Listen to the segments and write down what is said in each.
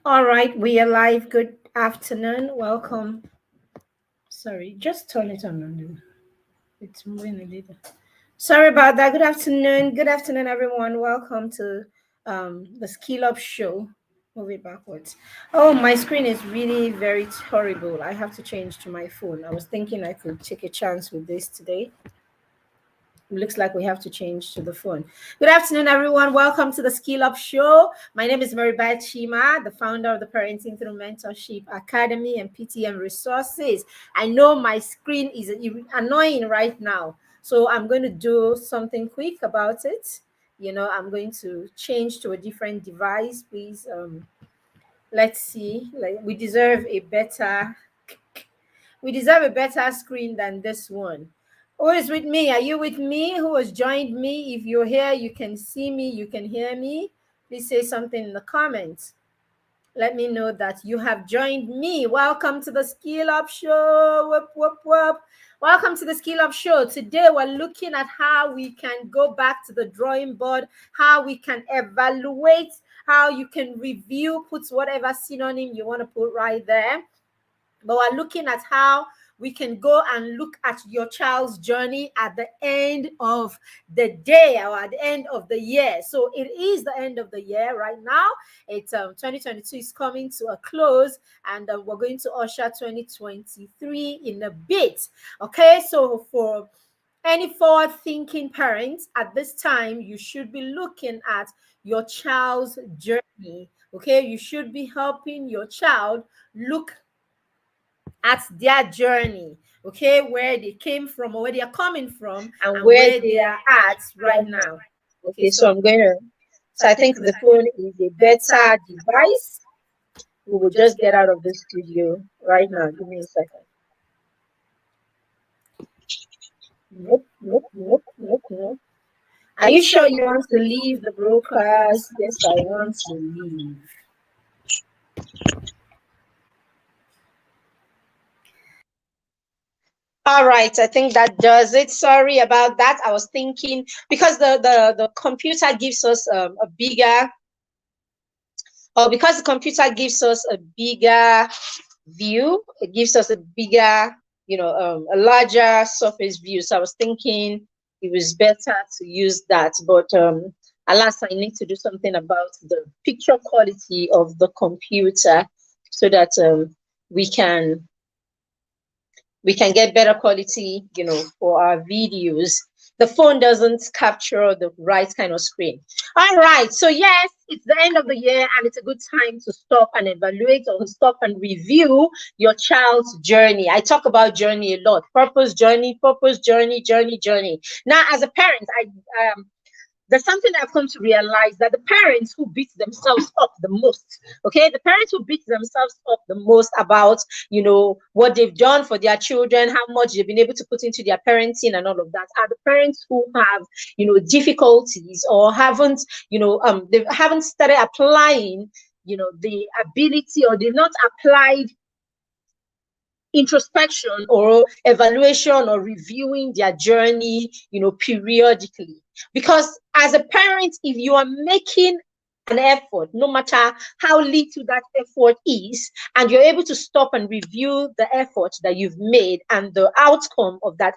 All right, we are live. Good afternoon. Welcome. Sorry, just turn it on. It's moving a little. Sorry about that. Good afternoon. Good afternoon, everyone. Welcome to the Skill Up Show. Move it backwards. Oh, my screen is really very horrible. I have to change to my phone. I was thinking I could take a chance with this today. Looks like we have to change to the phone. Good afternoon, everyone. Welcome to the Skill Up Show. My name is Maribeth Chima, the founder of the Parenting Through Mentorship Academy and PTM Resources. I know my screen is annoying right now, so I'm going to do something quick about it. I'm going to change to a different device. Please, let's see. Like we deserve a better screen than this one. Who is with me? Are you with me? Who has joined me? If you're here, you can see me, you can hear me. Please say something in the comments. Let me know that you have joined me. Welcome to the Skill Up Show. Whoop, whoop, whoop. Welcome to the Skill Up Show. Today we're looking at how we can go back to the drawing board, how we can evaluate, how you can review, put whatever synonym you want to put right there. But we're looking at how we can go and look at your child's journey at the end of the day or at the end of the year. So it is the end of the year right now. It's 2022 is coming to a close, and we're going to usher 2023 in a bit. Okay, so for any forward-thinking parents at this time, you should be looking at your child's journey. Okay, you should be helping your child look at their journey, okay, where they came from or where they are coming from And and where where they they are are at right right now. now. Okay, Okay, so so I'm going to, so so I I think think the the phone phone is is a a better better device. device. We We'll will just just get get out out of of the the studio studio right right now. now. Give Give me me a a second. second. Nope, nope, nope, nope, nope. Are Are you you sure sure you you want want to to leave leave the the broadcast? broadcast? Yes, Yes, I I want want to to leave. leave. All right, I think that does it. Sorry about that. I was thinking because the computer gives us a bigger, or because the computer gives us a bigger view, it gives us a bigger, a larger surface view. So I was thinking it was better to use that, but alas, I need to do something about the picture quality of the computer so that we can we can get better quality, for our videos. The phone doesn't capture the right kind of screen. All right. So yes, it's the end of the year and it's a good time to stop and evaluate or stop and review your child's journey. I talk about journey a lot. Purpose, journey, journey, journey. Now, as a parent, there's something I've come to realize that the parents who beat themselves up the most, okay, the parents who beat themselves up the most about, what they've done for their children, how much they've been able to put into their parenting and all of that, are the parents who have, difficulties or haven't, they haven't started applying, the ability, or they've not applied introspection or evaluation or reviewing their journey, periodically. Because as a parent, if you are making an effort, no matter how little that effort is, and you're able to stop and review the effort that you've made and the outcome of that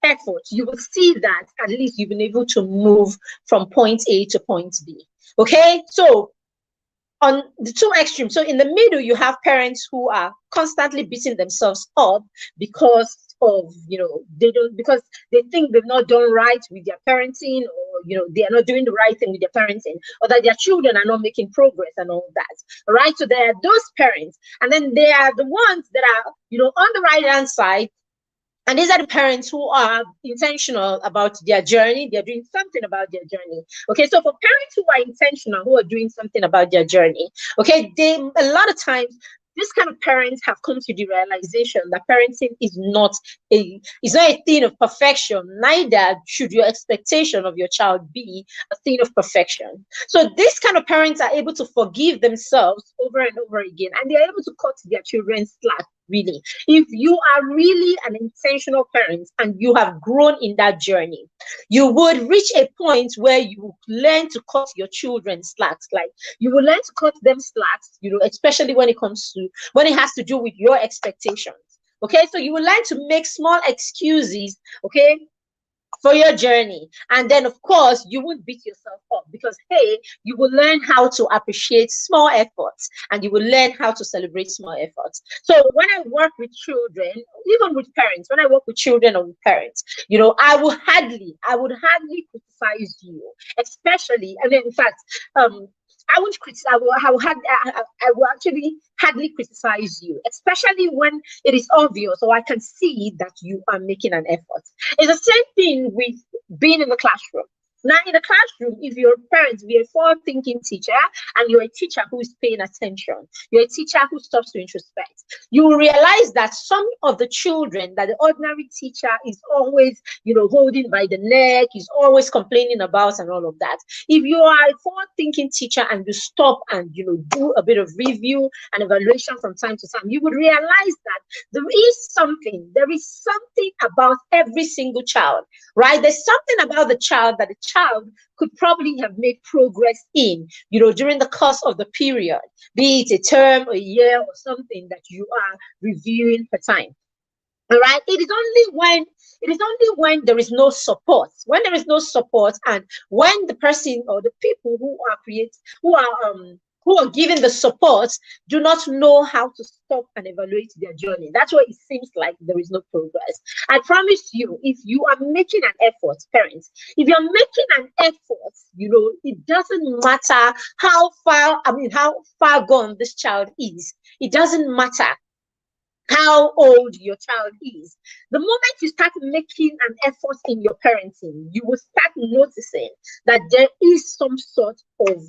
effort, you will see that at least you've been able to move from point A to point B. Okay, so on the two extremes. So in the middle, you have parents who are constantly beating themselves up because of, they don't, because they think they've not done right with their parenting, or they are not doing the right thing with their parenting, or that their children are not making progress and all that. Right. So there are those parents, and then there are the ones that are, on the right hand side, and these are the parents who are intentional about their journey. They're doing something about their journey. Okay, so for parents who are intentional, who are doing something about their journey, okay, they a lot of times this kind of parents have come to the realization that parenting is not a thing of perfection. Neither should your expectation of your child be a thing of perfection. So these kind of parents are able to forgive themselves over and over again, and they're able to cut their children slack really. If you are really an intentional parent and you have grown in that journey, you would reach a point where you learn to cut your children slacks. Like you will learn to cut them slacks, especially when it comes to when it has to do with your expectations. Okay, so you will learn to make small excuses, okay, for your journey. And then, of course, you won't beat yourself up because, hey, you will learn how to appreciate small efforts and you will learn how to celebrate small efforts. So when I work with children, even with parents, when I work with children or with parents, I would hardly criticize you, especially, and in fact, I won't criticize. I will actually hardly criticize you, especially when it is obvious or I can see that you are making an effort. It's the same thing with being in the classroom. Now, in the classroom, if you're a parent, be a forward thinking teacher, and you're a teacher who is paying attention, you're a teacher who stops to introspect, you will realize that some of the children that the ordinary teacher is always, holding by the neck, is always complaining about, and all of that. If you are a forward thinking teacher and you stop and, do a bit of review and evaluation from time to time, you would realize that there is something about every single child, right? There's something about the child that the child could probably have made progress in, during the course of the period, be it a term, a year, or something that you are reviewing per time. All right. It is only when there is no support, and when the person or the people who are giving the support do not know how to stop and evaluate their journey. That's why it seems like there is no progress. I promise you, if you are making an effort, parents, if you're making an effort, it doesn't matter how far gone this child is. It doesn't matter how old your child is. The moment you start making an effort in your parenting, you will start noticing that there is some sort of,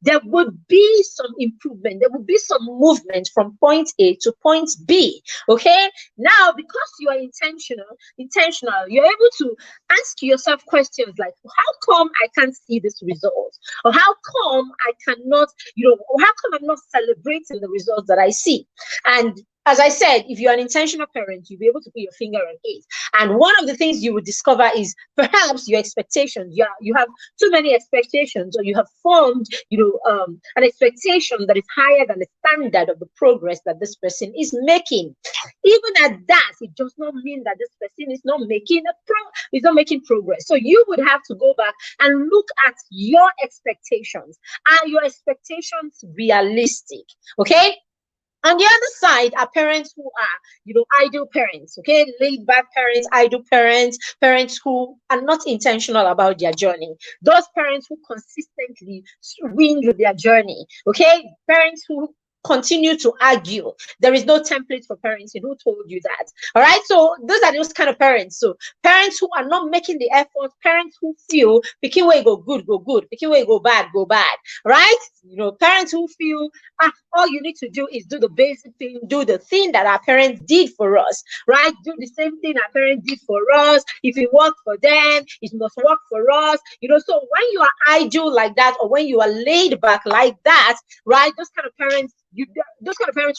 there would be some improvement, there will be some movement from point A to point B. Okay. Now, because you are intentional, you're able to ask yourself questions like, how come I can't see this result? Or how come I cannot, or how come I'm not celebrating the results that I see? And as I said, if you're an intentional parent, you'll be able to put your finger on it. And one of the things you will discover is perhaps your expectations. You have too many expectations, or you have formed, an expectation that is higher than the standard of the progress that this person is making. Even at that, it does not mean that this person is not making progress. So you would have to go back and look at your expectations. Are your expectations realistic? Okay. On the other side are parents who are, idle parents, okay, laid back parents, idle parents, parents who are not intentional about their journey. Those parents who consistently win with their journey, okay, parents who continue to argue. There is no template for parenting. Who told you that? All right. So those are those kind of parents. So parents who are not making the effort, parents who feel picking way go good, picking way go bad, right? Parents who feel all you need to do is do the basic thing, do the thing that our parents did for us, right? Do the same thing our parents did for us. If it worked for them, it must work for us. So when you are idle like that, or when you are laid back like that, right? Those kind of parents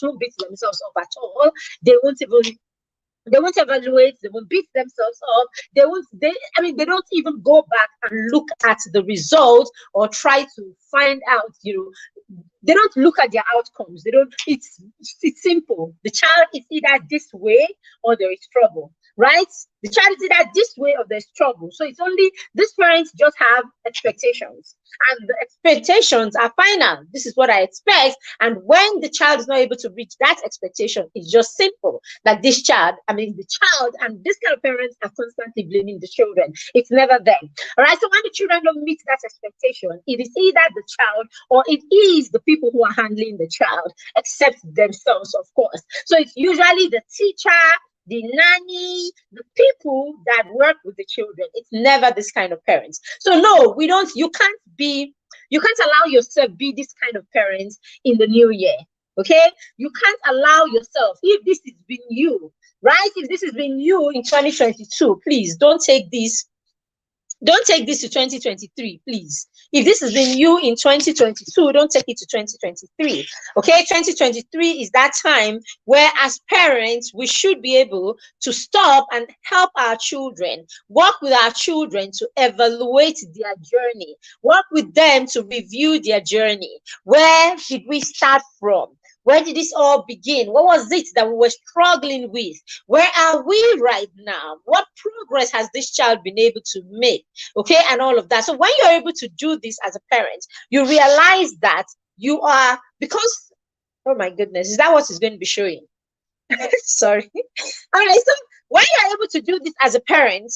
won't beat themselves up at all. They won't evaluate, they won't beat themselves up, they don't even go back and look at the results or try to find out, they don't look at their outcomes. They don't, it's simple. The child is either this way or there is trouble, right? The child is either this way or there's trouble. So it's only these parents just have expectations, and the expectations are final. This is what I expect. And when the child is not able to reach that expectation, it's just simple. Like the child and this kind of parents are constantly blaming the children. It's never them. All right. So when the children don't meet that expectation, it is either the child or it is the people who are handling the child, except themselves, of course. So it's usually the teacher, the nanny, the people that work with the children. It's never this kind of parents. So no, you can't allow yourself be this kind of parents in the new year. Okay? You can't allow yourself, if this has been you, right? If this has been you in 2022, please don't take this to 2023, please. If this has been you in 2022, don't take it to 2023. Okay, 2023 is that time where, as parents, we should be able to stop and help our children, work with our children to evaluate their journey, work with them to review their journey. Where did we start from? Where did this all begin? What was it that we were struggling with? Where are we right now? What progress has this child been able to make? Okay, and all of that. So when you're able to do this as a parent, you realize that you are, because, oh my goodness, is that what is going to be showing? Sorry. All right, so when you're able to do this as a parent,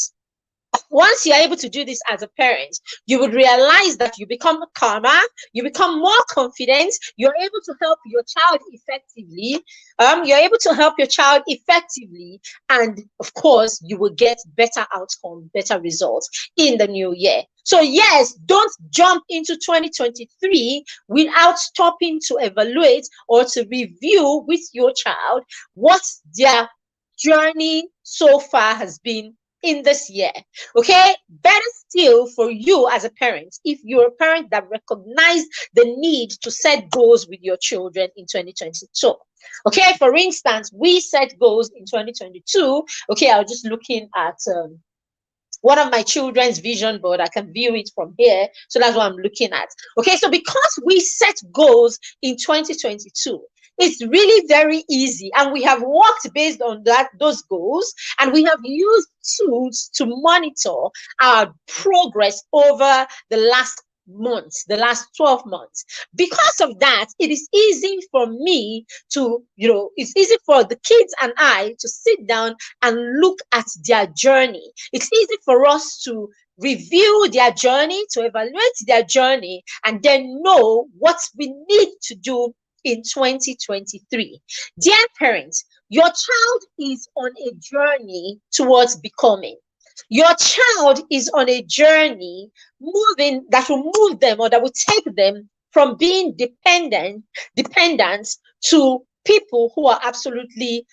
once you're able to do this as a parent, you would realize that you become calmer, you become more confident, you're able to help your child effectively. You're able to help your child effectively, and of course, you will get better outcome, better results in the new year. So yes, don't jump into 2023 without stopping to evaluate or to review with your child what their journey so far has been in this year. Okay, better still for you as a parent, if you're a parent that recognize the need to set goals with your children in 2022. Okay, for instance, we set goals in 2022. Okay, I was just looking at one of my children's vision board. I can view it from here, so that's what I'm looking at. Okay, so because we set goals in 2022, it's really very easy, and we have worked based on those goals, and we have used tools to monitor our progress over the last months, the last 12 months. Because of that, it is easy for me to, it's easy for the kids and I to sit down and look at their journey. It's easy for us to review their journey, to evaluate their journey, and then know what we need to do in 2023. Dear parents, your child is on a journey towards becoming. Your child is on a journey moving that will move them, or that will take them from being dependent to people who are absolutely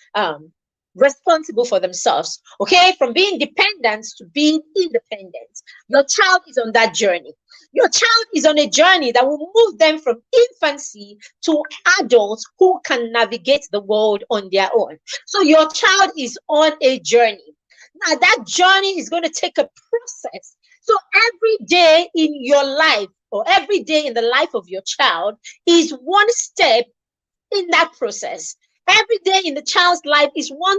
responsible for themselves. Okay, from being dependent to being independent. Your child is on that journey. Your child is on a journey that will move them from infancy to adults who can navigate the world on their own. So your child is on a journey. Now that journey is going to take a process. So every day in your life, or every day in the life of your child, is one step in that process. Every day in the child's life is one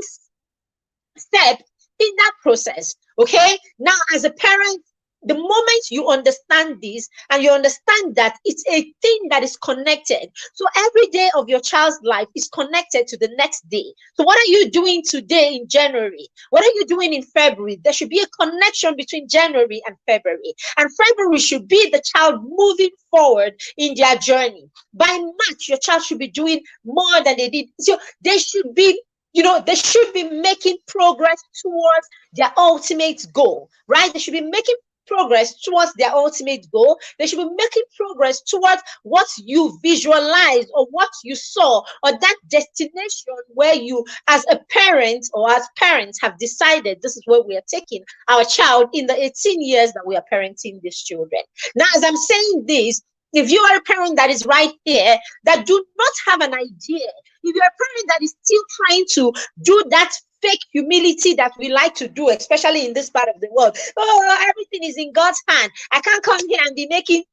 step in that process. Okay, now as a parent, the moment you understand this, and you understand that it's a thing that is connected, so every day of your child's life is connected to the next day. So what are you doing today in January? What are you doing in February? There should be a connection between January and February, and February should be the child moving forward in their journey. By March, your child should be doing more than they did. So they should be, they should be making progress towards their ultimate goal, right? They should be making progress towards their ultimate goal. They should be making progress towards what you visualized, or what you saw, or that destination where you, as a parent or as parents, have decided this is where we are taking our child in the 18 years that we are parenting these children. Now, as I'm saying this, if you are a parent that is right here, that do not have an idea, if you're a parent that is still trying to do that fake humility that we like to do, especially in this part of the world. Oh, everything is in God's hand. I can't come here and be making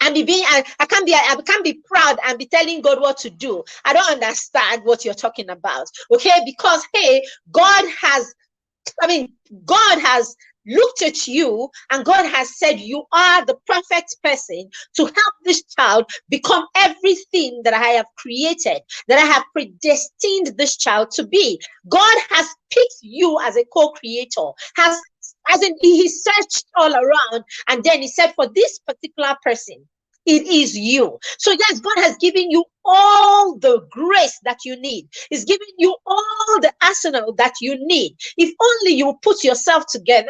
and be being, I can't be proud and be telling God what to do. I don't understand what you're talking about. Okay, because hey, God has looked at you, and God has said you are the perfect person to help this child become everything that I have created, that I have predestined this child to be. God has picked you as a co-creator, he searched all around, and then he said, for this particular person, it is you. So yes, God has given you all the grace that you need. He's giving you all the arsenal that you need. If only you put yourself together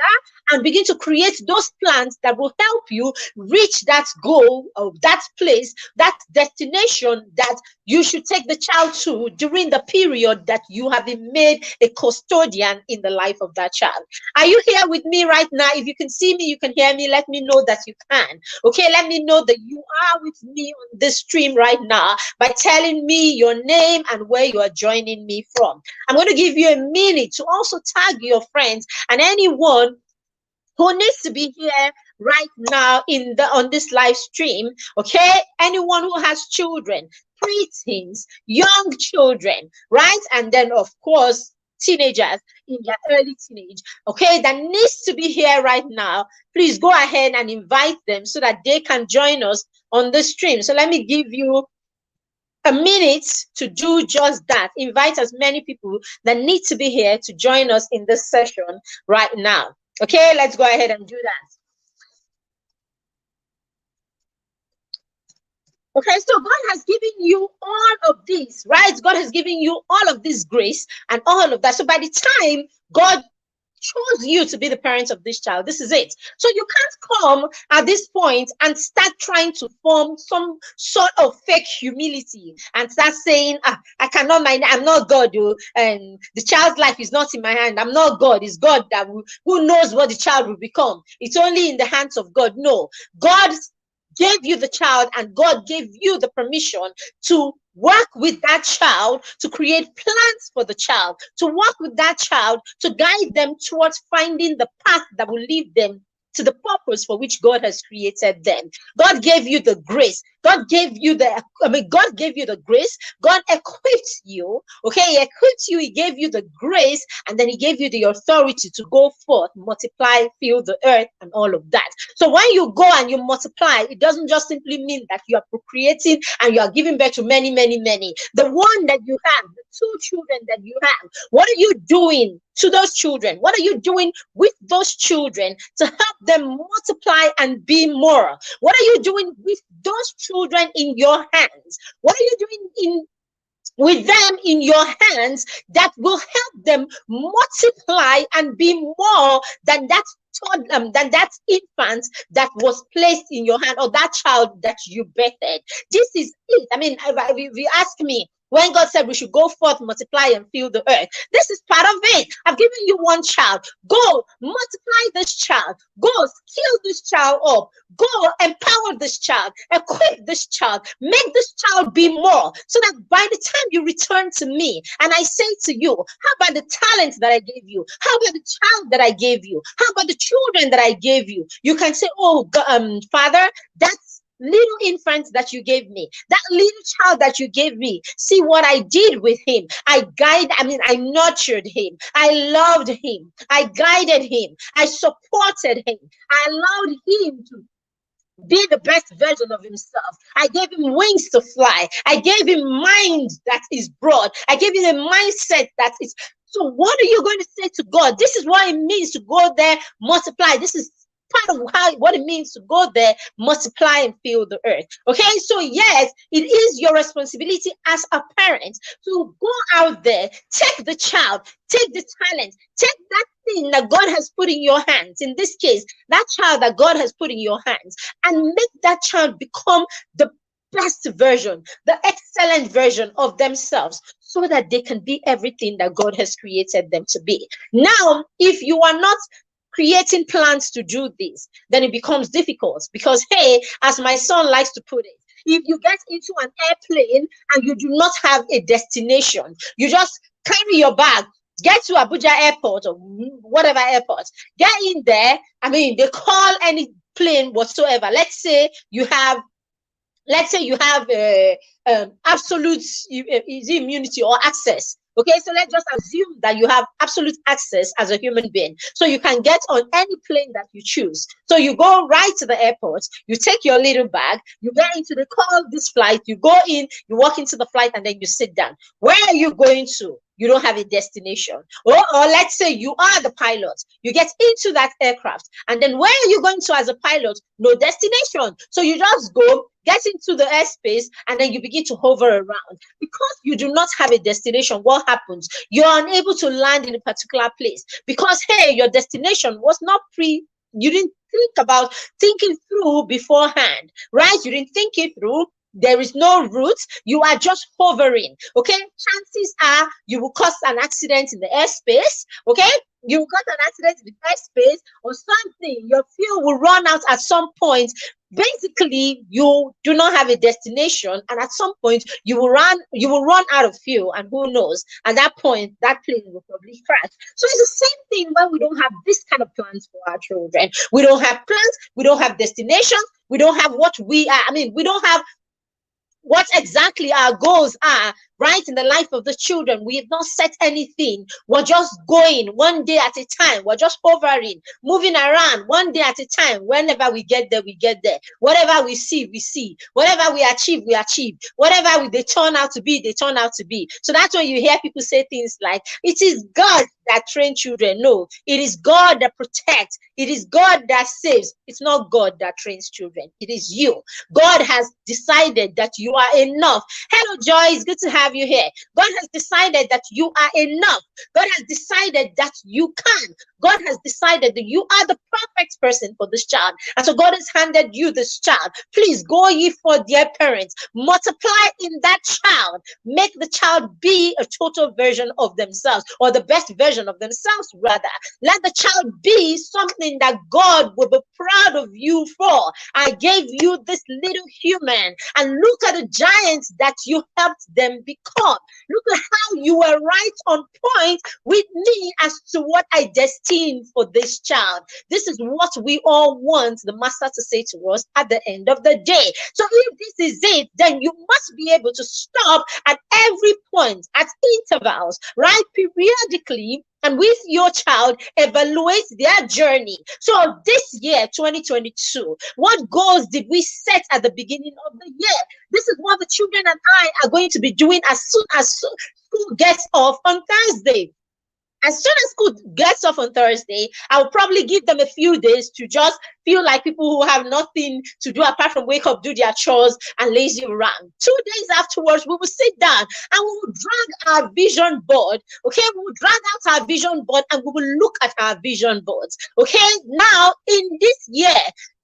and begin to create those plans that will help you reach that goal, of that place, that destination that you should take the child to during the period that you have been made a custodian in the life of that child. Are you here with me right now? If you can see me, you can hear me, let me know that you can. Okay, let me know that you are with me on this stream right now by telling me your name and where you are joining me from. I'm going to give you a minute to also tag your friends and anyone who needs to be here right now in the on this live stream. Okay, anyone who has children, preteens, young children, right? And then of course teenagers in their early teenage, okay, that needs to be here right now. Please go ahead and invite them so that they can join us on the stream. So let me give you a minute to do just that. Invite as many people that need to be here to join us in this session right now. Okay, let's go ahead and do that. Okay, so God has given you all of this, right? God has given you all of this grace and all of that. So by the time God chose you to be the parent of this child, this is it. So you can't come at this point and start trying to form some sort of fake humility and start saying, I cannot mind, I'm not God, and the child's life is not in my hand. I'm not God. It's God that who knows what the child will become. It's only in the hands of God. No, God gave you the child and God gave you the permission to work with that child, to create plans for the child, to work with that child, to guide them towards finding the path that will lead them to the purpose for which God has created them. God gave you the grace. God gave you God gave you the grace. God equipped you. Okay, He equipped you. He gave you the grace, and then He gave you the authority to go forth, multiply, fill the earth, and all of that. So when you go and you multiply, it doesn't just simply mean that you are procreating and you are giving birth to many, many, many. The one that you have, the 2 children that you have, what are you doing to those children? What are you doing with those children to help them multiply and be more? What are you doing with those children in your hands? What are you doing with them in your hands that will help them multiply and be more than that infant that was placed in your hand, or that child that you birthed? This is it. I mean, if you ask me, when God said we should go forth, multiply, and fill the earth, this is part of it. I've given you one child. Go multiply this child. Go skill this child up. Go empower this child. Equip this child. Make this child be more, so that by the time you return to me and I say to you, how about the talent that I gave you? How about the child that I gave you? How about the children that I gave you? You can say, oh, Father, that's little infant that you gave me, that little child that you gave me. See what I did with him. I nurtured him. I loved him. I guided him. I supported him. I allowed him to be the best version of himself. I gave him wings to fly. I gave him mind that is broad. I gave him a mindset that is. So what are you going to say to God? This is what it means to go there, multiply. This is part of what it means to go there, multiply, and fill the earth. Okay, so yes, it is your responsibility as a parent to go out there, take the child, take the talent, take that thing that God has put in your hands. In this case, that child that God has put in your hands, and make that child become the best version, the excellent version of themselves, so that they can be everything that God has created them to be. Now, if you are not creating plans to do this, then it becomes difficult, because, hey, as my son likes to put it, if you get into an airplane and you do not have a destination, you just carry your bag, get to Abuja airport or whatever airport, get in there. I mean, they call any plane whatsoever. Let's say you have absolute immunity or access. Okay, so let's just assume that you have absolute access as a human being. So you can get on any plane that you choose. So you go right to the airport, you take your little bag, you get into the call this flight, you go in, you walk into the flight, and then you sit down. Where are you going to? you don't have a destination. Or let's say you are the pilot, you get into that aircraft, and then where are you going to as a pilot? No destination. So you just go, get into the airspace, and then you begin to hover around. Because you do not have a destination, what happens? You're unable to land in a particular place because, hey, your destination was not you didn't thinking through beforehand, right? You didn't think it through. There is no route. You are just hovering. Okay. Chances are you will cause an accident in the airspace. Okay. You will cause an accident in the airspace or something. Your fuel will run out at some point. Basically, you do not have a destination, and at some point you will run out of fuel, and who knows? At that point, that plane will probably crash. So it's the same thing when we don't have this kind of plans for our children. We don't have plans, we don't have destinations, we don't have what we are. I mean, we don't have what exactly our goals are, right, in the life of the children. We have not set anything. We're just going one day at a time. We're just hovering, moving around one day at a time. Whenever we get there, we get there. Whatever we see, we see. Whatever we achieve, we achieve. Whatever they turn out to be, they turn out to be. So that's when you hear people say things like, it is God that train children. No, it is God that protects. It is God that saves. It's not God that trains children. It is you. God has decided that you are enough. Hello, Joy. It's good to have you here. God has decided that you are enough. God has decided that you can. God has decided that you are the perfect person for this child. And so God has handed you this child. Please go ye for their parents. Multiply in that child. Make the child be a total version of themselves, or the best version of themselves, rather. Let the child be something that God will be proud of you for. I gave you this little human, and look at the giants that you helped them become. Look at how you were right on point with me as to what I destined for this child. This is what we all want the master to say to us at the end of the day. So if this is it, then you must be able to stop at every point, at intervals, right? Periodically, and with your child, evaluate their journey. So this year, 2022, what goals did we set at the beginning of the year? This is what the children and I are going to be doing as soon as school gets off on Thursday. As soon as school gets off on Thursday, I'll probably give them a few days to just feel like people who have nothing to do apart from wake up, do their chores, and lazy around. 2 days afterwards, we will sit down and we will drag our vision board. Okay, we will drag out our vision board and we will look at our vision boards. Okay, now in this year,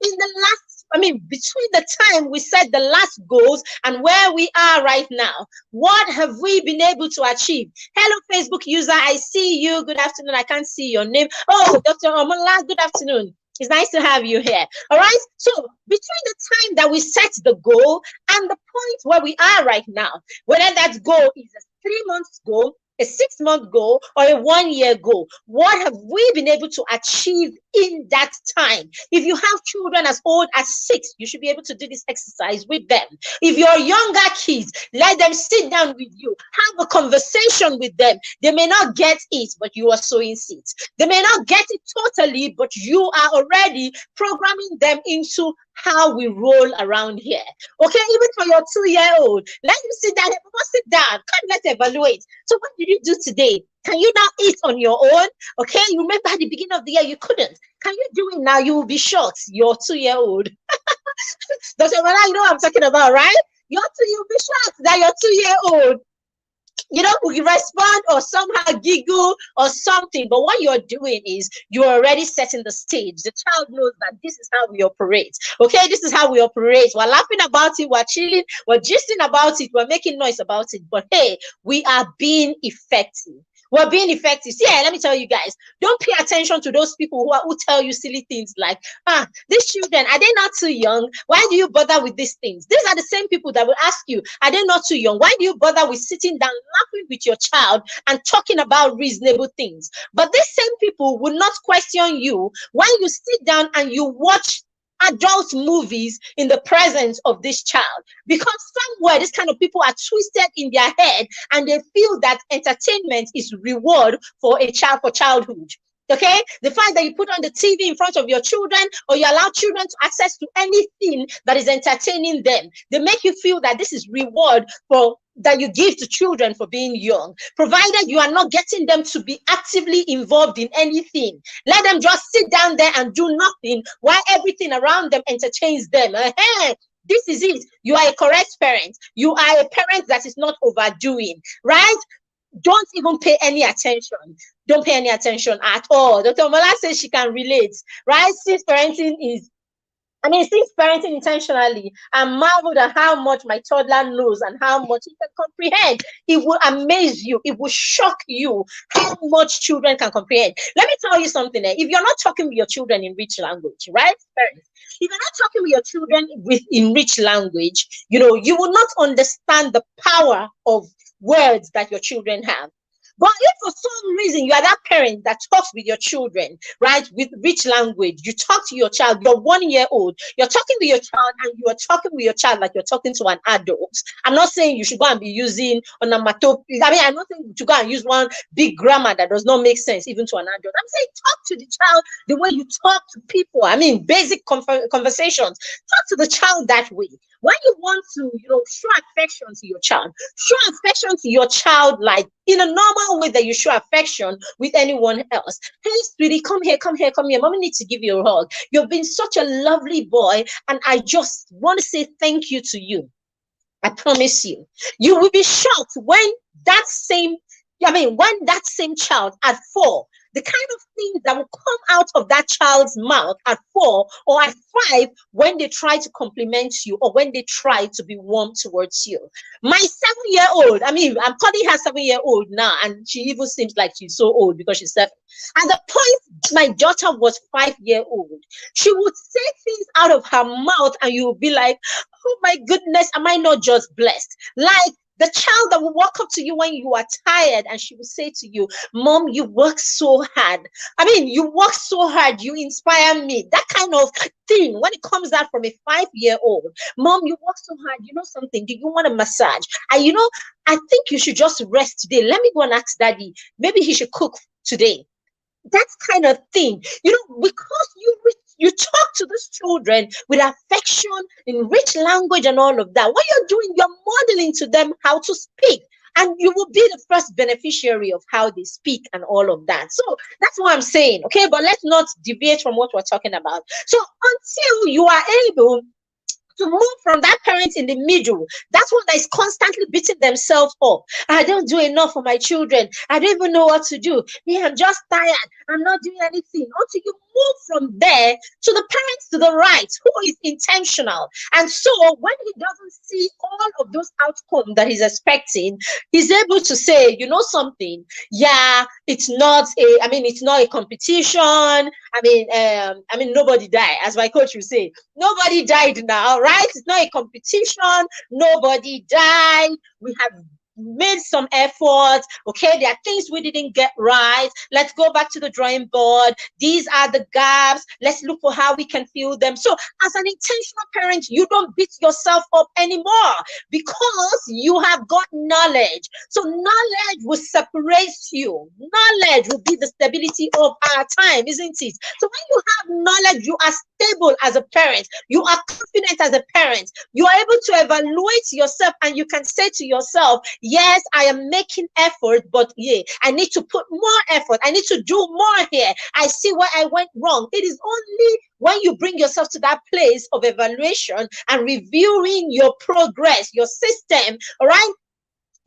in the last, between the time we set the last goals and where we are right now, what have we been able to achieve? Hello, Facebook user, I see you. Good afternoon. I can't see your name. Oh, Dr. Omola, good afternoon. It's nice to have you here. All right. So between the time that we set the goal and the point where we are right now, whether that goal is a 3-month goal, a 6-month goal, or a 1-year goal, what have we been able to achieve in that time? If you have children as old as 6, you should be able to do this exercise with them. If you're younger kids, let them sit down with you, have a conversation with them. They may not get it, but you are sowing seeds. They may not get it totally, but you are already programming them into how we roll around here. Okay, even for your 2-year-old, let him sit down. Sit down. Come, let's evaluate. So what did you do today? Can you now eat on your own? Okay, you remember at the beginning of the year you couldn't. Can you do it now? You will be shocked. Your 2-year-old. Dr. Mala, you know what I'm talking about, right? You'll be shocked that your 2-year-old, we respond or somehow giggle or something. But what you're doing is you're already setting the stage. The child knows that this is how we operate. Okay, this is how we operate. We're laughing about it, we're chilling, we're gisting about it, we're making noise about it. But hey, we are being effective. We're being effective. See, let me tell you guys, don't pay attention to those people who tell you silly things like, these children, are they not too young? Why do you bother with these things? These are the same people that will ask you, are they not too young? Why do you bother with sitting down, laughing with your child and talking about reasonable things? But these same people will not question you when you sit down and you watch adult movies in the presence of this child, because somewhere this kind of people are twisted in their head and they feel that entertainment is reward for a child, for childhood. Okay, the fact that you put on the TV in front of your children, or you allow children to access to anything that is entertaining them, they make you feel that this is reward for that you give to children for being young, provided you are not getting them to be actively involved in anything. Let them just sit down there and do nothing while everything around them entertains them. This is it. You are a correct parent. You are a parent that is not overdoing, right? Don't even pay any attention. Don't pay any attention at all. Dr. Mola says she can relate, right? Since parenting intentionally, I'm marveled at how much my toddler knows and how much he can comprehend. It will amaze you. It will shock you how much children can comprehend. Let me tell you something. If you're not talking with your children in rich language, right, parents? If you're not talking with your children in rich language, you will not understand the power of words that your children have. But if for some reason you are that parent that talks with your children, right, with rich language, you talk to your child, you're 1 year old, you're talking with your child, and you are talking with your child like you're talking to an adult. I'm not saying you should go and be using onomatopoeia. I'm not saying you should go and use one big grammar that does not make sense even to an adult. I'm saying talk to the child the way you talk to people. Basic conversations. Talk to the child that way. When you want to, show affection to your child, show affection to your child like in a normal way that you show affection with anyone else. Hey, sweetie, come here, come here, come here. Mommy needs to give you a hug. You've been such a lovely boy, and I just want to say thank you to you. I promise you, you will be shocked when that same child at 4, the kind of things that will come out of that child's mouth at 4 or at 5 when they try to compliment you or when they try to be warm towards you. My 7-year-old, I'm calling her 7-year-old now, and she even seems like she's so old because she's 7. At the point my daughter was 5-year-old, she would say things out of her mouth, and you would be like, oh my goodness, am I not just blessed? Like the child that will walk up to you when you are tired, and she will say to you, Mom, you work so hard. You work so hard. You inspire me. That kind of thing, when it comes out from a 5-year-old, Mom, you work so hard. You know something? Do you want a massage? I think you should just rest today. Let me go and ask Daddy. Maybe he should cook today. That kind of thing, because you talk to these children with affection, in rich language and all of that. What you're doing, you're modeling to them how to speak. And you will be the first beneficiary of how they speak and all of that. So that's what I'm saying. Okay, but let's not deviate from what we're talking about. So until you are able to move from that parent in the middle, that's one that is constantly beating themselves up. I don't do enough for my children. I don't even know what to do. Yeah, I'm just tired. I'm not doing anything. Until you move from there to the parents to the right, who is intentional. And so when he doesn't see all of those outcomes that he's expecting, he's able to say, you know something? Yeah, it's not a competition. Nobody died, as my coach would say. Nobody died now, right? It's not a competition. Nobody died. We have made some effort. Okay, there are things we didn't get right. Let's go back to the drawing board. These are the gaps. Let's look for how we can fill them. So as an intentional parent, you don't beat yourself up anymore because you have got knowledge. So knowledge will separate you. Knowledge will be the stability of our time, isn't it? So when you have knowledge, you are stable as a parent. You are confident as a parent. You are able to evaluate yourself, and you can say to yourself, yes, I am making effort, but yeah, I need to put more effort. I need to do more here. I see where I went wrong. It is only when you bring yourself to that place of evaluation and reviewing your progress, your system, all right?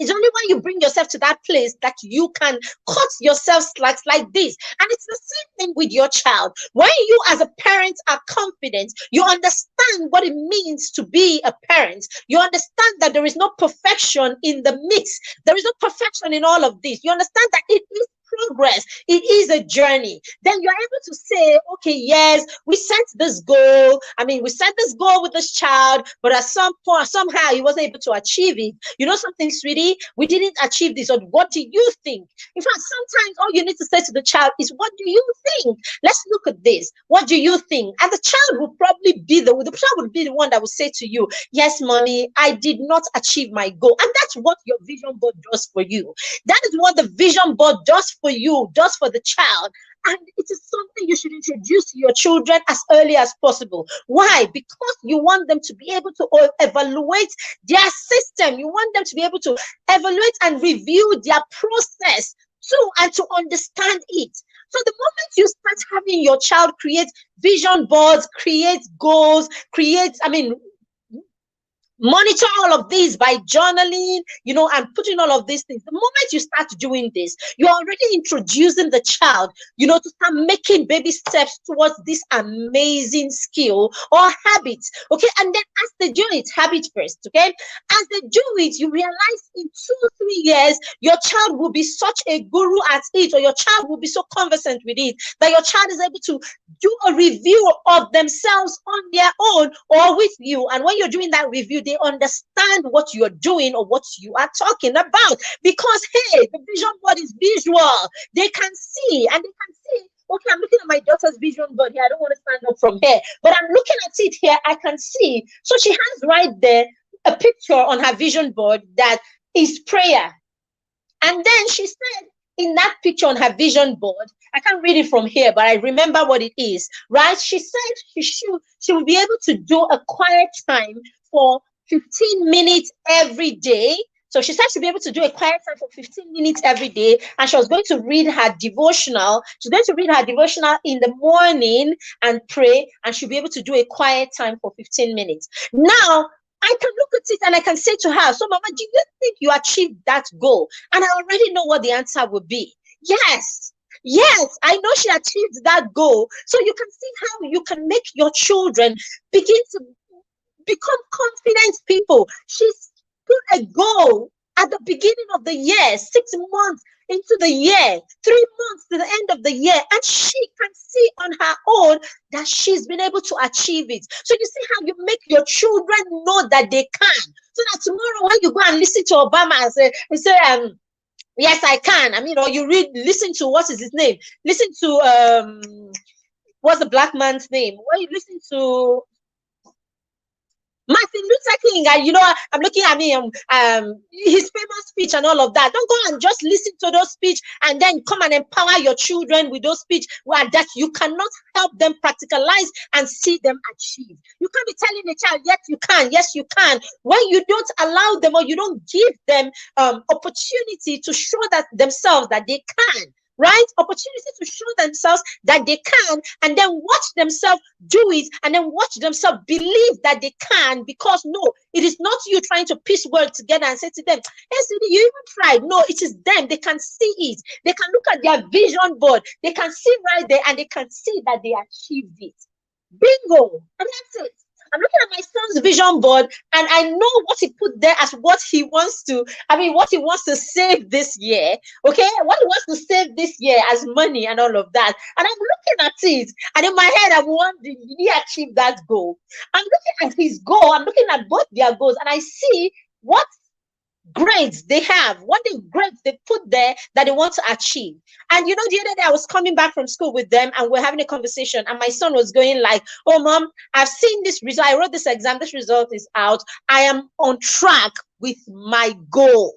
It's only when you bring yourself to that place that you can cut yourself slacks like this. And it's the same thing with your child. When you as a parent are confident, you understand what it means to be a parent. You understand that there is no perfection in the mix. There is no perfection in all of this. You understand that it is progress. It is a journey. Then you're able to say, okay, yes, we set this goal. We set this goal with this child, but at some point, somehow he wasn't able to achieve it. You know something, sweetie? We didn't achieve this. Or what do you think? In fact, sometimes all you need to say to the child is, what do you think? Let's look at this. What do you think? And the child will probably be the child will be the one that will say to you, yes, mommy, I did not achieve my goal. And that's what your vision board does for you. That is what the vision board does for you, just for the child. And it is something you should introduce to your children as early as possible. Why? Because you want them to be able to evaluate their system. You want them to be able to evaluate and review their process too, and to understand it. So the moment you start having your child create vision boards, create goals, monitor all of these by journaling, and putting all of these things. The moment you start doing this, you're already introducing the child, to start making baby steps towards this amazing skill or habit. Okay. And then as they do it, habit first. Okay. As they do it, you realize in 2-3 years, your child will be such a guru at it, or your child will be so conversant with it, that your child is able to do a review of themselves on their own or with you. And when you're doing that review, they understand what you're doing or what you are talking about. Because, hey, the vision board is visual. They can see, and they can see, okay, I'm looking at my daughter's vision board here. I don't want to stand up from here, but I'm looking at it here. I can see. So she has right there a picture on her vision board that is prayer. And then she said, in that picture on her vision board, I can't read it from here, but I remember what it is, right? She said she will be able to do a quiet time for 15 minutes every day. So she said she'll be able to do a quiet time for 15 minutes every day. And she was going to read her devotional. She's going to read her devotional in the morning and pray. And she'll be able to do a quiet time for 15 minutes. Now, I can look at it and I can say to her, so Mama, do you think you achieved that goal? And I already know what the answer would be. Yes. Yes, I know she achieved that goal. So you can see how you can make your children begin to become confident people. She's put a goal at the beginning of the year, 6 months into the year, 3 months to the end of the year, and she can see on her own that she's been able to achieve it. So you see how you make your children know that they can, so that tomorrow when you go and listen to Obama and say yes, I can. Or you listen to, what is his name? Listen to what's the black man's name? When you listen to Martin Luther King, and I'm looking at his famous speech and all of that. Don't go and just listen to those speech and then come and empower your children with those speech that you cannot help them practicalize and see them achieve. You can't be telling a child, yes, you can, yes, you can, when you don't allow them or you don't give them opportunity to show that themselves that they can. Right? Opportunity to show themselves that they can, and then watch themselves do it, and then watch themselves believe that they can, because no, it is not you trying to piece words together and say to them, yes, you even tried. No, it is them. They can see it. They can look at their vision board. They can see right there, and they can see that they achieved it. Bingo. And that's it. I'm looking at my son's vision board, and I know what he put there as what he wants to, what he wants to save this year. Okay, what he wants to save this year as money and all of that. And I'm looking at it, and in my head, I'm wondering, did he achieve that goal? I'm looking at his goal. I'm looking at both their goals, and I see what grades they have, what the grades they put there that they want to achieve. And the other day I was coming back from school with them, and we're having a conversation, and my son was going like, oh Mom, I've seen this result, I wrote this exam, this result is out, I am on track with my goal.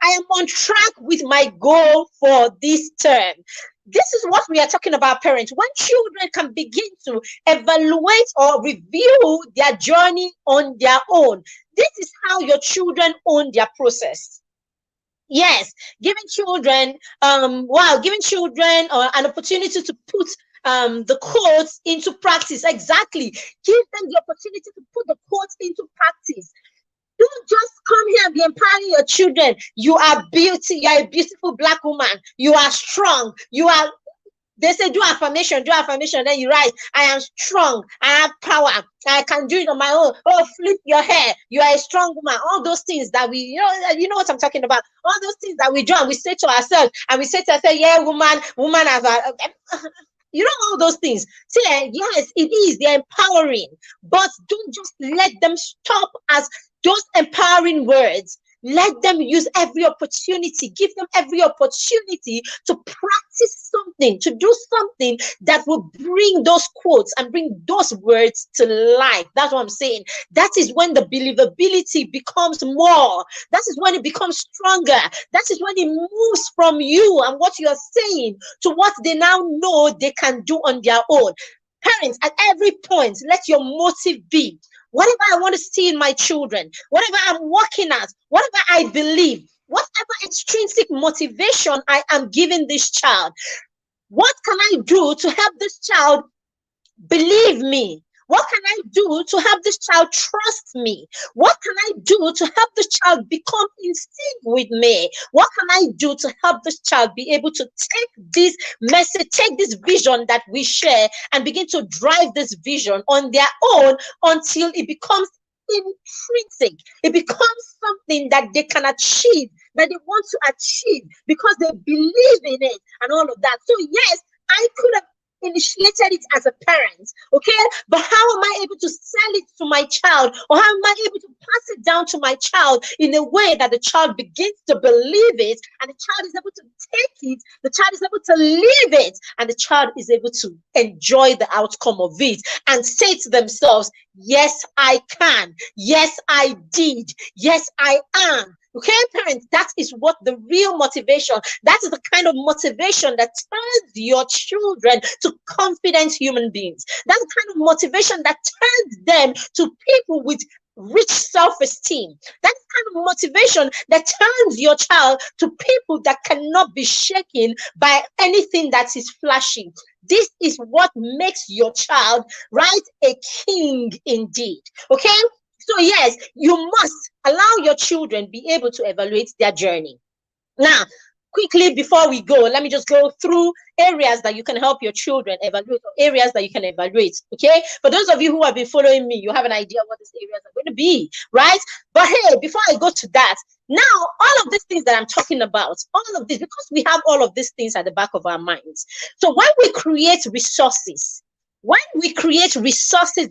I am on track with my goal for this term. This is what we are talking about, parents. When children can begin to evaluate or review their journey on their own, this is how your children own their process. Yes, giving children, giving children an opportunity to put the codes into practice. Exactly. Give them the opportunity to put the codes into practice. Don't just come here and be empowering your children. You are beauty. You are a beautiful Black woman. You are strong. They say, do affirmation. Then you write, I am strong. I have power. I can do it on my own. Oh, flip your hair. You are a strong woman. All those things that we, you know what I'm talking about. All those things that we do, and we say to ourselves, yeah, woman, have a, all those things. See, yes, it is. They're empowering, but don't just let them stop as those empowering words. Let them use every opportunity. Give them every opportunity to practice something, to do something that will bring those quotes and bring those words to life. That's what I'm saying. That is when the believability becomes more. That is when it becomes stronger. That is when it moves from you and what you are saying to what they now know they can do on their own. Parents, at every point, let your motive be whatever I want to see in my children, whatever I'm working at, whatever I believe, whatever extrinsic motivation I am giving this child. What can I do to help this child believe me? What can I do to help this child trust me? What can I do to help this child become in sync with me? What can I do to help this child be able to take this message, take this vision that we share, and begin to drive this vision on their own until it becomes intrinsic? It becomes something that they can achieve, that they want to achieve because they believe in it and all of that. So yes, I could have initiated it as a parent, okay, but how am I able to sell it to my child, or how am I able to pass it down to my child in a way that the child begins to believe it, and the child is able to take it, the child is able to live it, and the child is able to enjoy the outcome of it and say to themselves, yes, I can, yes, I did, yes, I am. Okay, parents, that is what the real motivation, that is the kind of motivation that turns your children to confident human beings. That's the kind of motivation that turns them to people with rich self-esteem. That's the kind of motivation that turns your child to people that cannot be shaken by anything that is flashy. This is what makes your child, right, a king indeed. Okay? So yes, you must allow your children be able to evaluate their journey. Now, quickly before we go, let me just go through areas that you can help your children evaluate, or areas that you can evaluate. Okay, for those of you who have been following me, you have an idea what these areas are going to be, right? But hey, before I go to that, now all of these things that I'm talking about, all of this, because we have all of these things at the back of our minds. So when we create resources,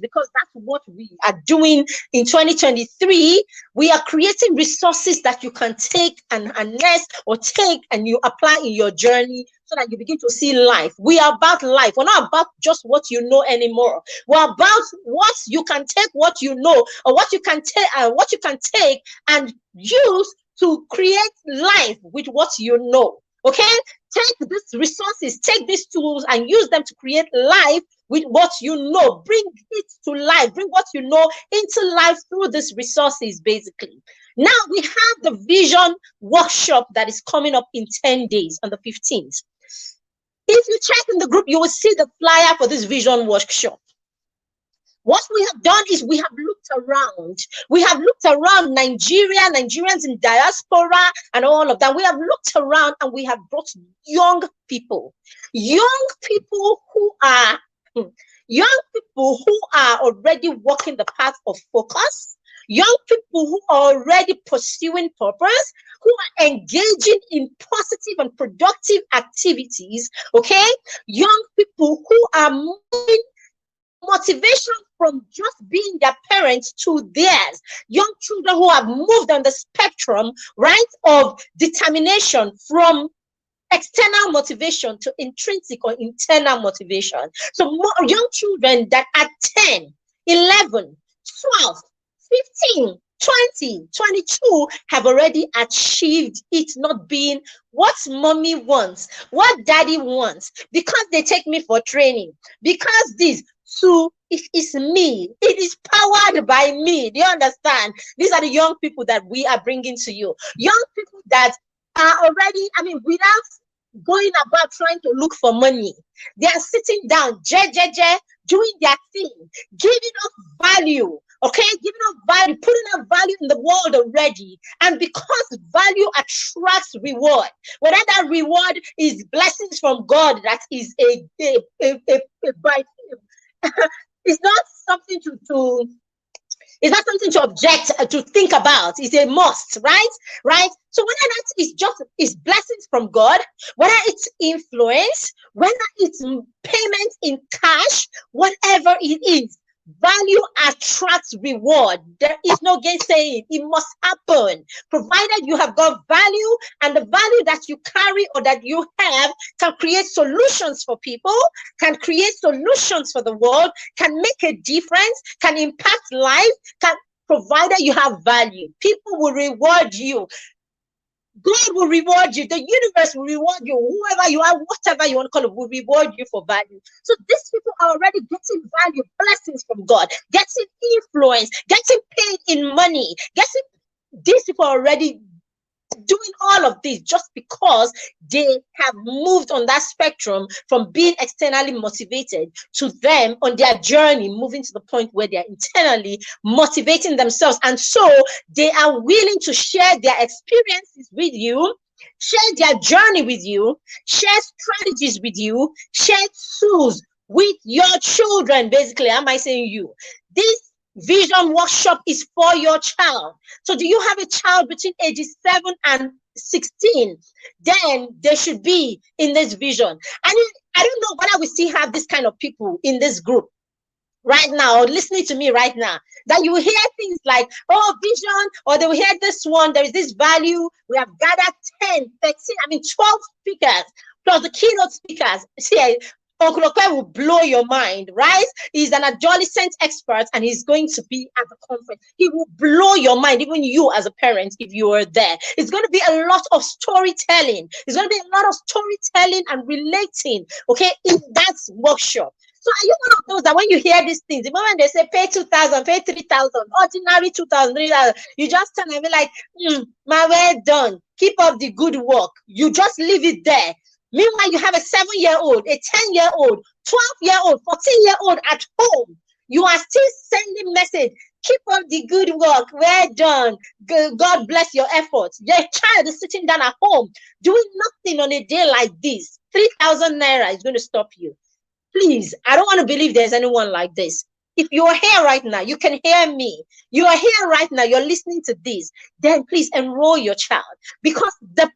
because that's what we are doing in 2023, we are creating resources that you can take and harness, or take and you apply in your journey, so that you begin to see life. We are about life. We're not about just what you know anymore. We're about what you can take, what you know, or what you can take and use to create life with what you know. Okay, take these resources, take these tools, and use them to create life with what you know. Bring it to life, bring what you know into life through these resources, basically. Now we have the vision workshop that is coming up in 10 days on the 15th. If you check in the group, you will see the flyer for this vision workshop. What we have done is we have looked around. We have looked around Nigeria, Nigerians in diaspora, and all of that. We have looked around and we have brought young people who are already walking the path of focus, young people who are already pursuing purpose, who are engaging in positive and productive activities. Okay, young people who are moving motivation from just being their parents to theirs. Young children who have moved on the spectrum, right, of determination from external motivation to intrinsic or internal motivation. So more young children that at 10, 11, 12, 15, 20, 22 have already achieved it, not being what mommy wants, what daddy wants, because they take me for training, because this. So it is me. It is powered by me. Do you understand? These are the young people that we are bringing to you. Young people that are already, without going about trying to look for money, they are sitting down, doing their thing, giving up value. Okay, giving up value, putting up value in the world already. And because value attracts reward, whether that reward is blessings from God, that is a by it's not something it's not something to object, to think about. It's a must, right? So whether that is blessings from God, whether it's influence, whether it's payment in cash, whatever it is, Value attracts reward. There is no gainsaying. It must happen. Provided you have got value, and the value that you carry or that you have can create solutions for people, can create solutions for the world, can make a difference, can impact life, can provided you have value. People will reward you. God will reward you. The universe will reward you. Whoever you are, whatever you want to call it, will reward you for value. So these people are already getting value, blessings from God, getting influence, getting paid in money, getting. These people are already doing all of this just because they have moved on that spectrum from being externally motivated to them on their journey, moving to the point where they are internally motivating themselves. And so they are willing to share their experiences with you, share their journey with you, share strategies with you, share tools with your children. Basically, am I saying you? This vision workshop is for your child. So do you have a child between ages 7 and 16? Then they should be in this vision. And I don't know whether we still have this kind of people in this group right now, or listening to me right now, that you will hear things like, oh, vision, or they will hear this one, there is this value. We have gathered 10, 13, 12 speakers, plus the keynote speakers. See, Uncle Okwe will blow your mind, right? He's an adolescent expert and he's going to be at the conference. He will blow your mind, even you as a parent, if you are there. It's going to be a lot of storytelling. It's going to be a lot of storytelling and relating, okay, in that workshop. So are you one of those that when you hear these things, the moment they say pay 2,000, pay 3,000, ordinary 2,000, 3,000, you just turn and be like, my well done. Keep up the good work. You just leave it there. Meanwhile, you have a 7-year-old, a 10-year-old, 12-year-old, 14-year-old at home. You are still sending message. Keep up the good work. Well done. God bless your efforts. Your child is sitting down at home doing nothing on a day like this. 3,000 naira is going to stop you. Please, I don't want to believe there's anyone like this. If you are here right now, you can hear me. You are here right now. You're listening to this. Then please enroll your child, because the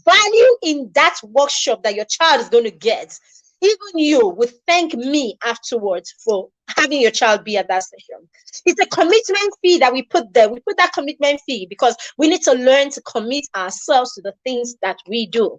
value in that workshop that your child is going to get, even you will thank me afterwards for having your child be at that session. It's a commitment fee that we put there. We put that commitment fee because we need to learn to commit ourselves to the things that we do.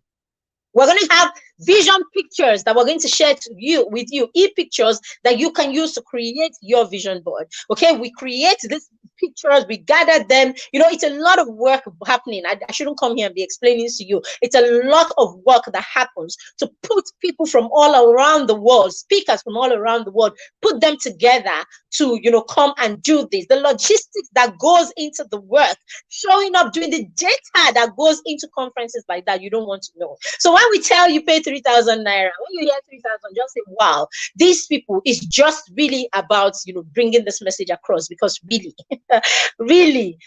We're going to have vision pictures that we're going to share with you, e-pictures that you can use to create your vision board. Okay, we create these pictures, we gather them. It's a lot of work happening. I shouldn't come here and be explaining to you. It's a lot of work that happens to put people from all around the world, speakers from all around the world, put them together to, come and do this. The logistics that goes into the work, showing up, doing the data that goes into conferences like that, you don't want to know. So when we tell you pay 3,000 naira, when you hear 3,000, just say, wow, these people is just really about, bringing this message across, because really, really,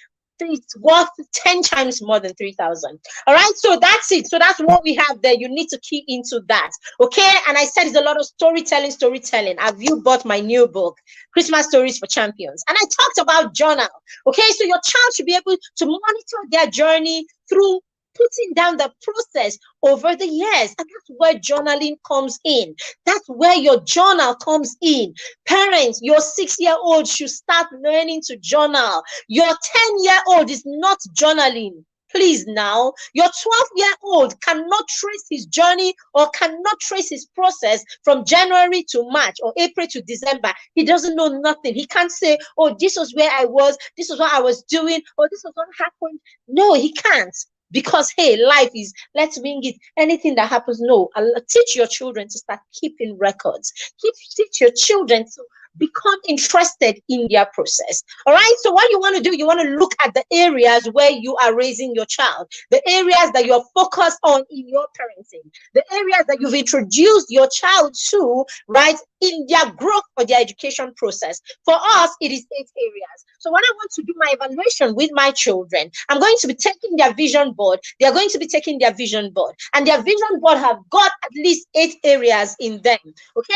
it's worth 10 times more than 3,000. All right, so that's it. So that's what we have there. You need to key into that. Okay, and I said it's a lot of storytelling. Have you bought my new book, Christmas Stories for Champions? And I talked about journal. Okay, so your child should be able to monitor their journey through putting down the process over the years. And that's where journaling comes in. That's where your journal comes in. Parents, your 6-year-old should start learning to journal. Your 10-year-old is not journaling. Please now, your 12-year-old cannot trace his journey or cannot trace his process from January to March or April to December. He doesn't know nothing. He can't say, oh, this was where I was, this is what I was doing, or this was what happened. No, he can't. Because, hey, life is, let's wing it. Anything that happens, no. Teach your children to start keeping records. Teach your children to become interested in their process. All right. So what you want to do, you want to look at the areas where you are raising your child, the areas that you're focused on in your parenting, the areas that you've introduced your child to, right, in their growth or their education process. For us, it is 8 areas. So when I want to do my evaluation with my children, I'm going to be taking their vision board. They are going to be taking their vision board, and their vision board have got at least 8 areas in them. Okay.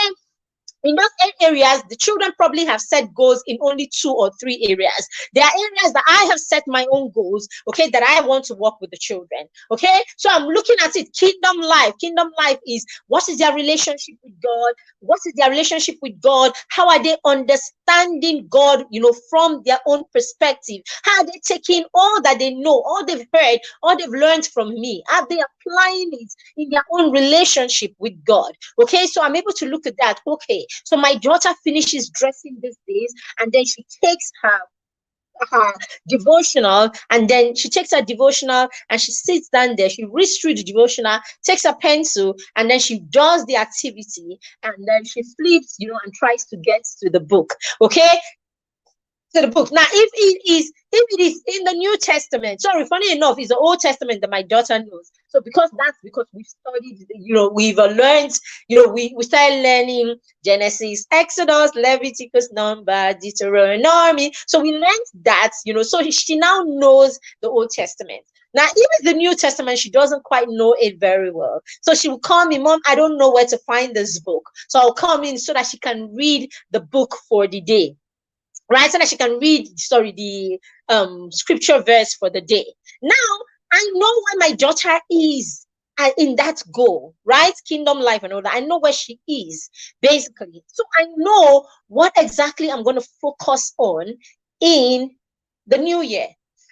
in those 8 areas, the children probably have set goals in only 2 or 3 areas. There are areas that I have set my own goals, okay, that I want to work with the children. Okay, so I'm looking at it. Kingdom life. Kingdom life is, what is their relationship with God? What is their relationship with God? How are they understanding God, from their own perspective? How are they taking all that they know, all they've heard, all they've learned from me? Are they applying it in their own relationship with God? Okay, so I'm able to look at that. Okay, so my daughter finishes dressing these days, and then she takes her devotional, and then she takes her devotional and she sits down there, she reads through the devotional, takes a pencil, and then she does the activity, and then she flips, and tries to get to the book. Okay, to the book. Now, if it is in the New Testament, sorry, funny enough, it's the Old Testament that my daughter knows. So because we've studied, we've learned, we started learning Genesis, Exodus, Leviticus, Number, Deuteronomy. So we learned that, so she now knows the Old Testament. Now, even the New Testament, she doesn't quite know it very well. So she will call me, Mom, I don't know where to find this book. So I'll come in so that she can read the book for the day, right? So that she can read, the scripture verse for the day. Now, I know where my daughter is in that goal, right? Kingdom life and all that. I know where she is, basically. So I know what exactly I'm going to focus on in the new year.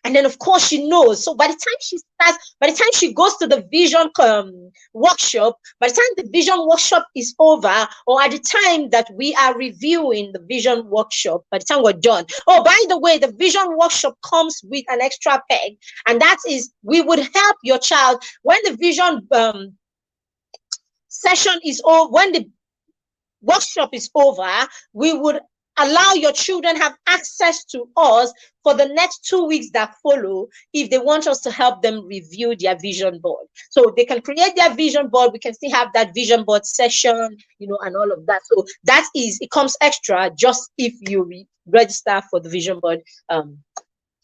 And then, of course, she knows. So by the time she goes to the vision workshop, by the time the vision workshop is over, or at the time that we are reviewing the vision workshop, by the time we're done. Oh, by the way, the vision workshop comes with an extra peg, and that is, we would help your child when the vision session is over, when the workshop is over, we would allow your children have access to us for the next 2 weeks that follow, if they want us to help them review their vision board. So they can create their vision board. We can still have that vision board session, and all of that. So it comes extra just if you register for the vision board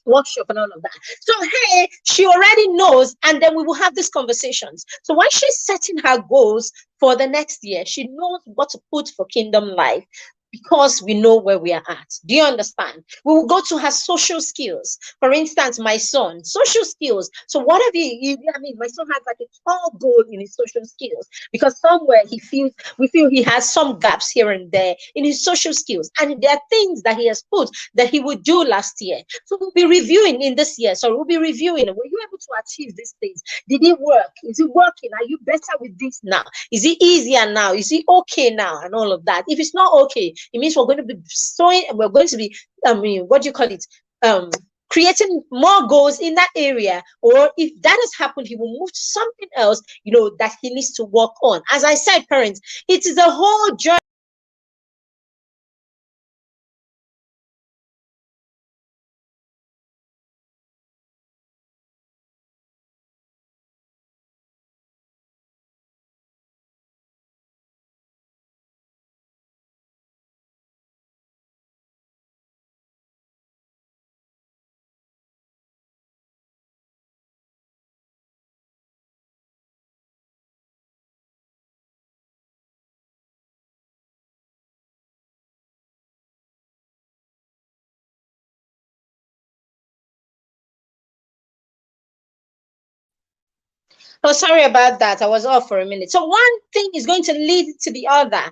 workshop and all of that. So hey, she already knows, and then we will have these conversations. So when she's setting her goals for the next year, she knows what to put for kingdom life, because we know where we are at. Do you understand? We will go to her social skills. For instance, my son, social skills. So whatever my son has like a tall goal in his social skills, because somewhere we feel he has some gaps here and there in his social skills. And there are things that he has put that he would do last year. So we'll be reviewing in this year. So we'll be reviewing. Were you able to achieve these things? Did it work? Is it working? Are you better with this now? Is it easier now? Is it okay now? And all of that. If it's not okay, it means we're going to be what do you call it? Creating more goals in that area. Or if that has happened, he will move to something else, that he needs to work on. As I said, parents, it is a whole journey. Oh, sorry about that. I was off for a minute. So one thing is going to lead to the other,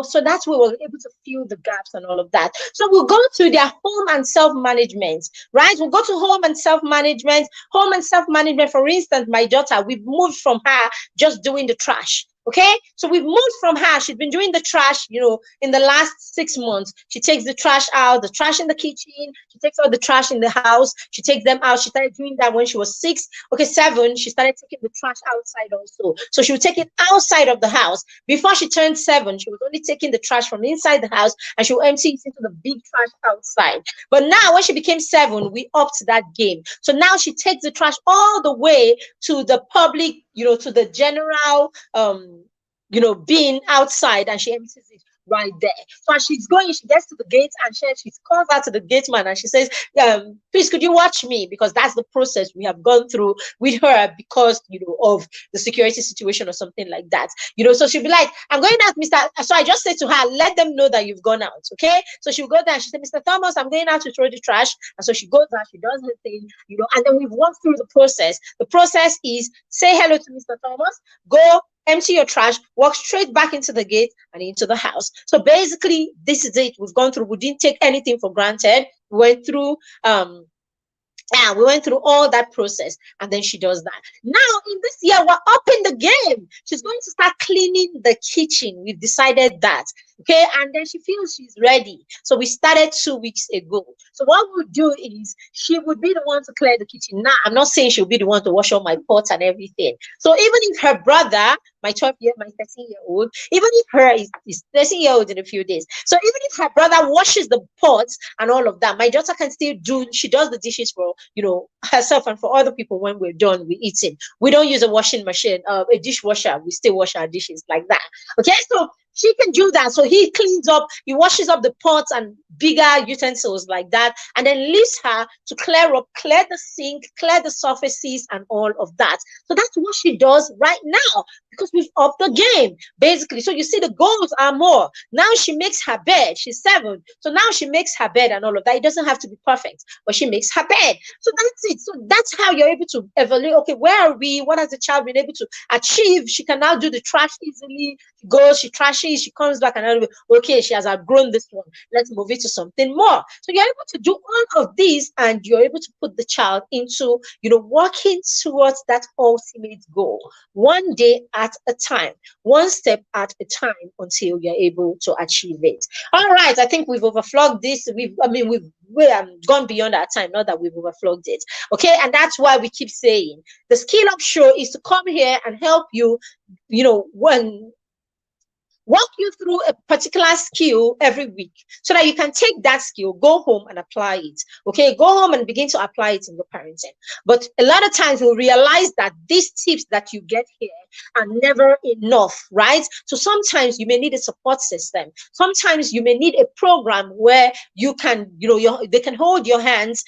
so that's where we're able to fill the gaps and all of that. So we'll go to their home and self-management, right? We'll go to home and self-management. Home and self-management, for instance, my daughter, we've moved from her just doing the trash. Okay, so we've moved from her. She's been doing the trash, in the last 6 months. She takes the trash out, the trash in the kitchen. She takes all the trash in the house. She takes them out. She started doing that when she was 6. Okay, 7. She started taking the trash outside also. So she would take it outside of the house. Before she turned 7, she was only taking the trash from inside the house, and she would empty it into the big trash outside. But now, when she became 7, we upped that game. So now she takes the trash all the way to the public, to the general bin outside, and she empties it. right there. So as she's going, she gets to the gate and she calls out to the gate man and she says, please, could you watch me? Because that's the process we have gone through with her because, of the security situation or something like that. So she'll be like, I'm going out, Mr. So I just say to her, let them know that you've gone out. Okay. So she'll go there and she said, Mr. Thomas, I'm going out to throw the trash. And so she goes out, she does her thing, and then we've walked through the process. The process is say hello to Mr. Thomas, go empty your trash, walk straight back into the gate and into the house. So basically, this is it. We've gone through, we didn't take anything for granted. We went through we went through all that process, and then she does that. Now, in this year, we're up in the game. She's going to start cleaning the kitchen. We've decided that. Okay, and then she feels she's ready. So we started 2 weeks ago. So what we'll do is she would be the one to clear the kitchen. Now, I'm not saying she'll be the one to wash all my pots and everything. So even if her brother, my 13-year-old, even if her is 13-year-old in a few days. So even if her brother washes the pots and all of that, my daughter can still she does the dishes for, herself and for other people when we're done with eating. We don't use a washing machine, a dishwasher. We still wash our dishes like that. Okay, so she can do that. So he cleans up, he washes up the pots and bigger utensils like that, and then leaves her to clear the sink, clear the surfaces and all of that. So that's what she does right now because we've upped the game, basically. So you see, the goals are more. Now she makes her bed. She's 7. So now she makes her bed and all of that. It doesn't have to be perfect, but she makes her bed. So that's it. So that's how you're able to evaluate, okay, where are we? What has the child been able to achieve? She can now do the trash easily. She goes, she trashes, she comes back and okay, she has outgrown this one. Let's move it to something more. So you're able to do all of these and you're able to put the child into, working towards that ultimate goal, one day at a time, one step at a time until you're able to achieve it. All right, I think we've overflogged this. We've gone beyond our time, not that we've overflogged it. Okay, and that's why we keep saying the Skill Up Show is to come here and help you, walk you through a particular skill every week so that you can take that skill, go home and apply it. Okay, go home and begin to apply it in your parenting. But a lot of times we'll realize that these tips that you get here are never enough, right? So sometimes you may need a support system. Sometimes you may need a program where you can, they can hold your hands,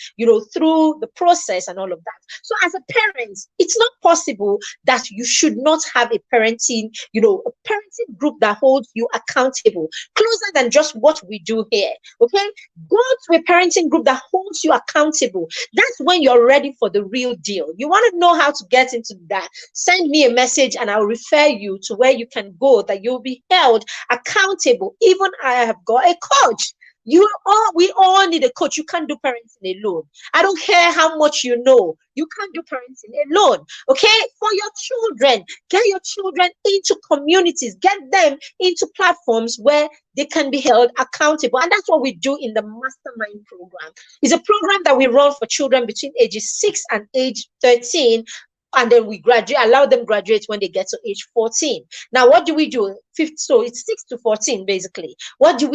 through the process and all of that. So as a parent, it's not possible that you should not have a parenting group that holds you accountable, closer than just what we do here. Okay, go to a parenting group that holds you accountable. That's when you're ready for the real deal. You want to know how to get into that? Send me a message and I'll refer you to where you can go, that you'll be held accountable. Even I have got a coach. We all need a coach. You can't do parenting alone. I don't care how much you know. You can't do parenting alone. Okay? For your children, get your children into communities, get them into platforms where they can be held accountable. And that's what we do in the Mastermind program. It's a program that we run for children between ages 6 and age 13. And then we allow them graduate when they get to age 14. Now, what do we do? So it's 6 to 14, basically. What do?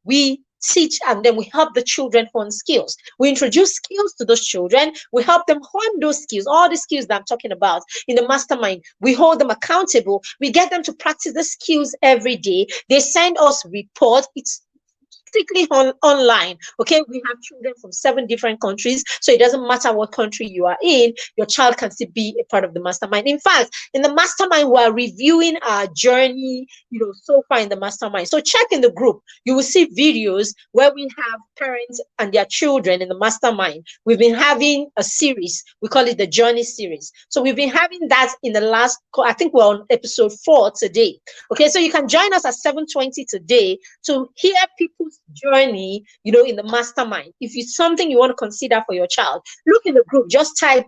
We teach and then we help the children hone skills. We introduce skills to those children. We help them hone those skills, all the skills that I'm talking about in the Mastermind. We hold them accountable. We get them to practice the skills every day. They send us reports. It's strictly online. Okay, we have children from 7 different countries, so it doesn't matter what country you are in, your child can still be a part of the Mastermind. In fact, in the Mastermind, we are reviewing our journey, so far in the Mastermind. So check in the group, you will see videos where we have parents and their children in the Mastermind. We've been having a series, we call it the Journey series. So we've been having that in the last, I think we're on episode 4 today. Okay, so you can join us at 7:20 today to hear people's journey, in the Mastermind. If it's something you want to consider for your child, look in the group, just type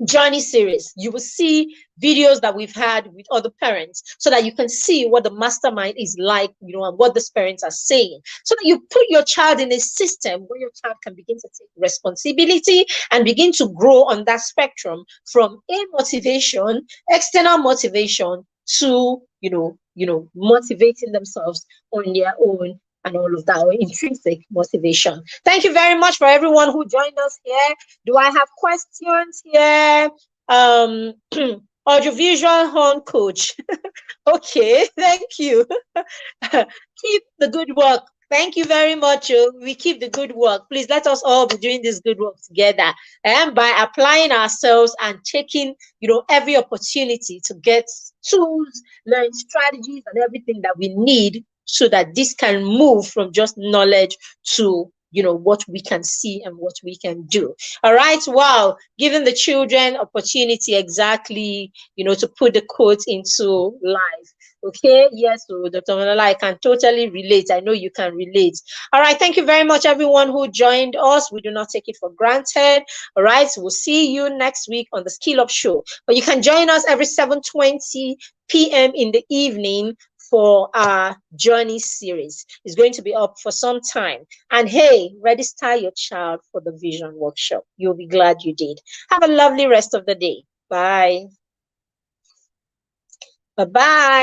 Journey series. You will see videos that we've had with other parents so that you can see what the Mastermind is like, and what these parents are saying, so that you put your child in a system where your child can begin to take responsibility and begin to grow on that spectrum from motivation, external motivation, to motivating themselves on their own and all of that, or intrinsic motivation. Thank you very much for everyone who joined us here. Do I have questions here? audiovisual horn coach. Okay, thank you. Keep the good work. Thank you very much. We keep the good work. Please let us all be doing this good work together. And by applying ourselves and taking, every opportunity to get tools, learn strategies, and everything that we need so that this can move from just knowledge to what we can see and what we can do. All right. Wow. Giving the children opportunity exactly, to put the quote into life. Okay, yes, so Dr. Manola, I can totally relate. I know you can relate. All right, thank you very much, everyone who joined us. We do not take it for granted. All right, so we'll see you next week on the Skill Up Show. But you can join us every 7:20 p.m. in the evening for our journey series. It's going to be up for some time. And hey, register your child for the vision workshop. You'll be glad you did. Have a lovely rest of the day. Bye. Bye-bye.